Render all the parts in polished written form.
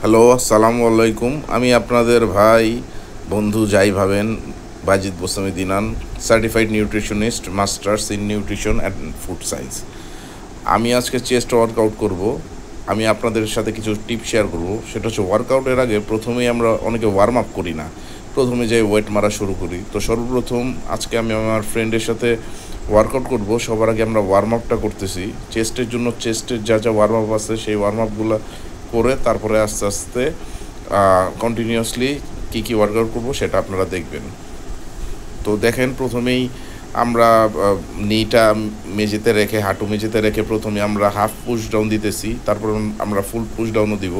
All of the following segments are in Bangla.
হ্যালো, আসসালামু আলাইকুম। আমি আপনাদের ভাই, বন্ধু যাই ভাবেন, বাজিদ বোসামি দিনান, certified nutritionist, masters in nutrition and food science. আমি আজকে চেস্ট ওয়ার্কআউট করব। আমি আপনাদের সাথে কিছু টিপ শেয়ার করব। সেটা হচ্ছে, ওয়ার্কআউটের আগে প্রথমেই আমরা অনেকে ওয়ার্ম আপ করি না, প্রথমে যাই ওয়েট মারা শুরু করি। তো সর্বপ্রথম আজকে আমি আমার ফ্রেন্ডের সাথে ওয়ার্কআউট করব। সবার আগে আমরা ওয়ার্ম আপটা করতেছি। চেস্টের জন্য চেস্টের যা যা ওয়ার্ম আপ আছে সেই ওয়ার্ম আপগুলো করে তারপরে আস্তে আস্তে কন্টিনিউয়াসলি কী ওয়ার্কআউট করব সেটা আপনারা দেখবেন। তো দেখেন, প্রথমেই আমরা নিটা মেঝেতে রেখে, হাঁটু মেঝেতে রেখে প্রথমে আমরা হাফ পুশ ডাউন দিতেছি, তারপর আমরা ফুল পুশ ডাউনও দিব।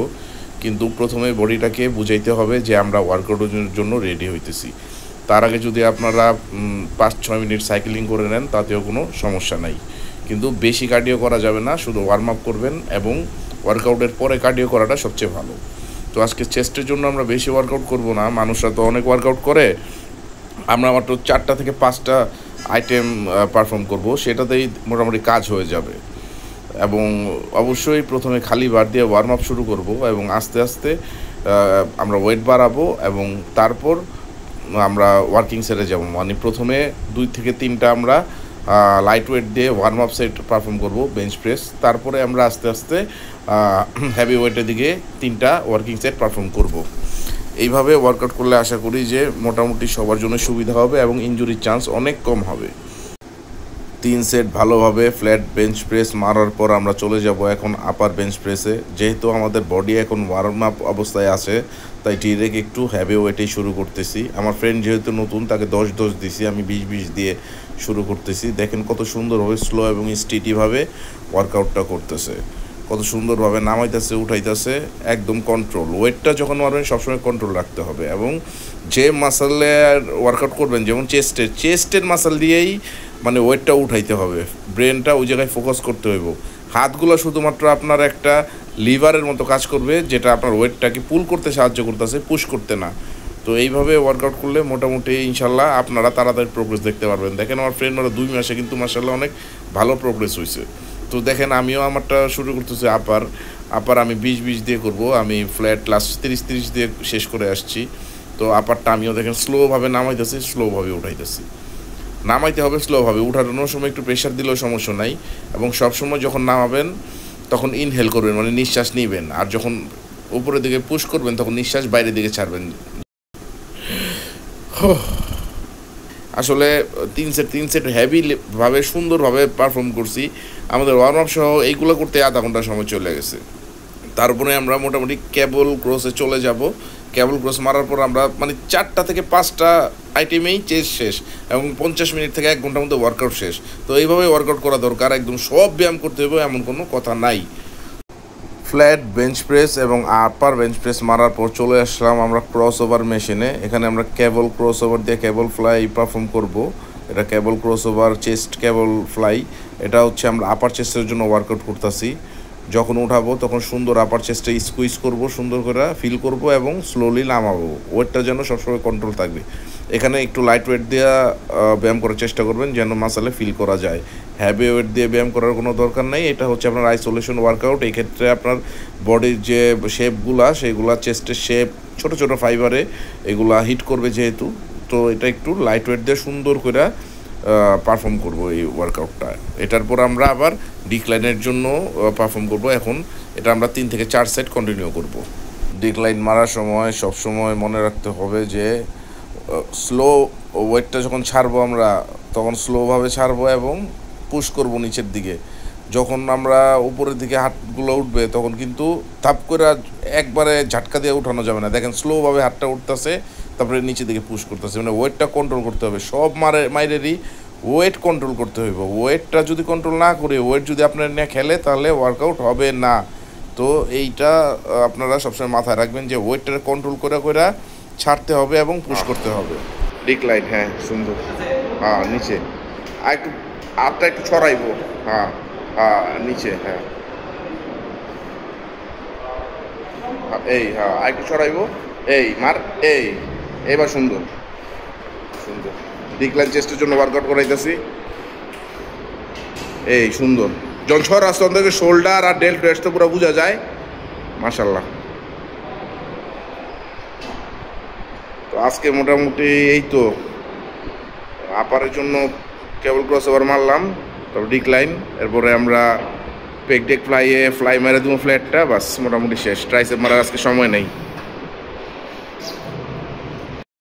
কিন্তু প্রথমে বডিটাকে বুঝাইতে হবে যে আমরা ওয়ার্কআউটের জন্য রেডি হইতেছি। তার আগে যদি আপনারা 5-6 মিনিট সাইক্লিং করে নেন তাতেও কোনো সমস্যা নাই। কিন্তু বেশি কার্ডিও করা যাবে না, শুধু ওয়ার্ম আপ করবেন এবং ওয়ার্কআউটের পরে কার্ডিও করাটা সবচেয়ে ভালো। তো আজকে চেস্টের জন্য আমরা বেশি ওয়ার্কআউট করব না, মানুষরা তো অনেক ওয়ার্কআউট করে। আমরা মাত্র 4টা থেকে 5টা আইটেম পারফর্ম করব, সেটাতেই মোটামুটি কাজ হয়ে যাবে। এবং অবশ্যই প্রথমে খালি বার দিয়ে ওয়ার্ম আপ শুরু করব এবং আস্তে আস্তে আমরা ওয়েট বাড়াবো এবং তারপর আমরা ওয়ার্কিং সেটে যাব। মানে প্রথমে 2 থেকে 3টা আমরা লাইট ওয়েট দিয়ে ওয়ার্ম আপ সেট পারফর্ম করব, বেঞ্চ প্রেস। তারপরে আমরা আস্তে আস্তে হেভি ওয়েটের দিকে 3টা ওয়ার্কিং সেট পারফর্ম করব। এইভাবে ওয়ার্কআউট করলে আশা করি যে মোটামুটি সবার জন্য সুবিধা হবে এবং ইনজুরির চান্স অনেক কম হবে। 3 সেট ভালোভাবে ফ্ল্যাট বেঞ্চ প্রেস মারার পর আমরা চলে যাব এখন আপার বেঞ্চ প্রেসে। যেহেতু আমাদের বডি এখন ওয়ার্ম আপ অবস্থায় আছে, তাই ডিরেক্ট একটু হ্যাভি ওয়েটেই শুরু করতেছি। আমার ফ্রেন্ড যেহেতু নতুন, তাকে 10 দিছি, আমি 20 দিয়ে শুরু করতেছি। দেখেন কত সুন্দরভাবে স্লো এবং স্টেডিভাবে ওয়ার্কআউটটা করতেছে, কত সুন্দরভাবে নামাইতেছে, উঠাইতেছে, একদম কন্ট্রোল। ওয়েটটা যখন মারবেন সবসময় কন্ট্রোল রাখতে হবে। এবং যে মাসালে ওয়ার্কআউট করবেন, যেমন চেস্টের মাসাল দিয়েই মানে ওয়েটটা উঠাইতে হবে, ব্রেনটা ওই জায়গায় ফোকাস করতে হইব। হাতগুলো শুধুমাত্র আপনার একটা লিভারের মতো কাজ করবে, যেটা আপনার ওয়েটটাকে পুল করতে সাহায্য করতেছে, পুশ করতে না। তো এইভাবে ওয়ার্কআউট করলে মোটামুটি ইনশাল্লাহ আপনারা তাড়াতাড়ি প্রোগ্রেস দেখতে পারবেন। দেখেন আমার ফ্রেন্ড ওরা 2 মাসে কিন্তু মাশাআল্লাহ অনেক ভালো প্রোগ্রেস হয়েছে। তো দেখেন আমিও আমারটা শুরু করতেছি আপার আমি 20 দিয়ে করব। আমি ফ্ল্যাট লাস্ট 30 দিয়ে শেষ করে আসছি। তো আপারটা আমিও দেখেন স্লোভাবে নামাইতেছি, স্লোভাবে উঠাইতেছি। নামাইতে হবে স্লোভাবে, উঠানোর সময় একটু প্রেশার দিলেও সমস্যা নাই। এবং সবসময় যখন নামাবেন তখন ইনহেল করবেন, মানে নিঃশ্বাস নিবেন, আর যখন উপরের দিকে পুশ করবেন তখন নিঃশ্বাস বাইরের দিকে ছাড়বেন। আসলে 3 সেট হেভিভাবে সুন্দরভাবে পারফর্ম করছি। আমাদের ওয়ার্ম আপ সহ এইগুলো করতে আধা ঘন্টা সময় চলে গেছে। তারপরে আমরা মোটামুটি কেবল ক্রসে চলে যাব। কেবল ক্রস মারার পর আমরা মানে 4টা থেকে 5টা আইটেমেই চেস্ট শেষ এবং 50 মিনিট থেকে 1 ঘন্টার মধ্যে ওয়ার্কআউট শেষ। তো এইভাবে ওয়ার্কআউট করা দরকার, একদম সব ব্যায়াম করতে হবে এমন কোনো কথা নাই। ফ্ল্যাট বেঞ্চ প্রেস এবং আপার বেঞ্চ প্রেস মারার পর চলে আসলাম আমরা ক্রস ওভার মেশিনে। এখানে আমরা কেবল ক্রস ওভার দিয়ে কেবল ফ্লাই পারফর্ম করব। এটা কেবল ক্রস ওভার চেস্ট কেবল ফ্লাই। এটা হচ্ছে আমরা আপার চেস্টের জন্য ওয়ার্কআউট করতেছি। যখন উঠাবো তখন সুন্দর আপার চেস্টে স্কুইজ করব, সুন্দর করে ফিল করব এবং স্লোলি নামাবো। ওয়েটটা যেন সবসময় কন্ট্রোল থাকবে। এখানে একটু লাইট ওয়েট দিয়ে ব্যায়াম করার চেষ্টা করবেন যেন মাসালে ফিল করা যায়। হ্যাভি ওয়েট দিয়ে ব্যায়াম করার কোনো দরকার নেই। এটা হচ্ছে আপনার আইসোলেশন ওয়ার্কআউট। এই ক্ষেত্রে আপনার বডির যে শেপগুলা, সেইগুলা চেস্টের শেপ ছোটো ছোটো ফাইবারে এগুলা হিট করবে যেহেতু। তো এটা একটু লাইট ওয়েট দিয়ে সুন্দর করে পারফর্ম করব এই ওয়ার্কআউটটা। এটার পর আমরা আবার ডিক্লাইনের জন্য পারফর্ম করব। এখন এটা আমরা 3 থেকে 4 সেট কন্টিনিউ করব। ডিক্লাইন মারার সময় সবসময় মনে রাখতে হবে যে স্লো ওয়েটটা যখন ছাড়বো আমরা তখন স্লোভাবে ছাড়বো এবং পুশ করব নিচের দিকে। যখন আমরা উপরের দিকে হাতগুলো উঠবে তখন কিন্তু থাপ করে একবারে ঝাটকা দিয়ে উঠানো যাবে না। দেখেন স্লোভাবে হাতটা উঠতেছে, তারপরে নিচের দিকে পুশ করতেছে, মানে ওয়েটটা কন্ট্রোল করতে হবে। সব মাইরেরই ওয়েট কন্ট্রোল করতে হইব। ওয়েটটা যদি কন্ট্রোল না করে, ওয়েট যদি আপনার নিয়ে খেলে তাহলে ওয়ার্কআউট হবে না। তো এইটা আপনারা সবসময় মাথায় রাখবেন যে ওয়েটটা কন্ট্রোল করে ছাড়তে হবে এবং পুশ করতে হবে। ডিক্লাইন, হ্যাঁ সুন্দর, হ্যাঁ নিচে আর একটু হাতটা একটু ছড়াইবো, হ্যাঁ হ্যাঁ নিচে, হ্যাঁ এই হ্যাঁ আর একটু ছড়াইবো, এই মার, এই এবার সুন্দর সুন্দর। ডিক্লাইন চেস্টের জন্য ওয়ার্কআউট করাইতেছি। এই সুন্দর, যখন ছড় আসতে থেকে শোল্ডার আর ডেল্ট রেস্ট তো পুরো বোঝা যায়। মাশাল্লাহ। আজকে মোটামুটি এই তো আপারের জন্য কেবল ক্রস ওভার মারলাম, তারপর ডিক্লাইন, এরপরে আমরা পেক টেক ফ্লাই মেরে দেবো ফ্ল্যাটটা, বাস মোটামুটি শেষ। ট্রাইসেপ মারার আজকে সময় নেই।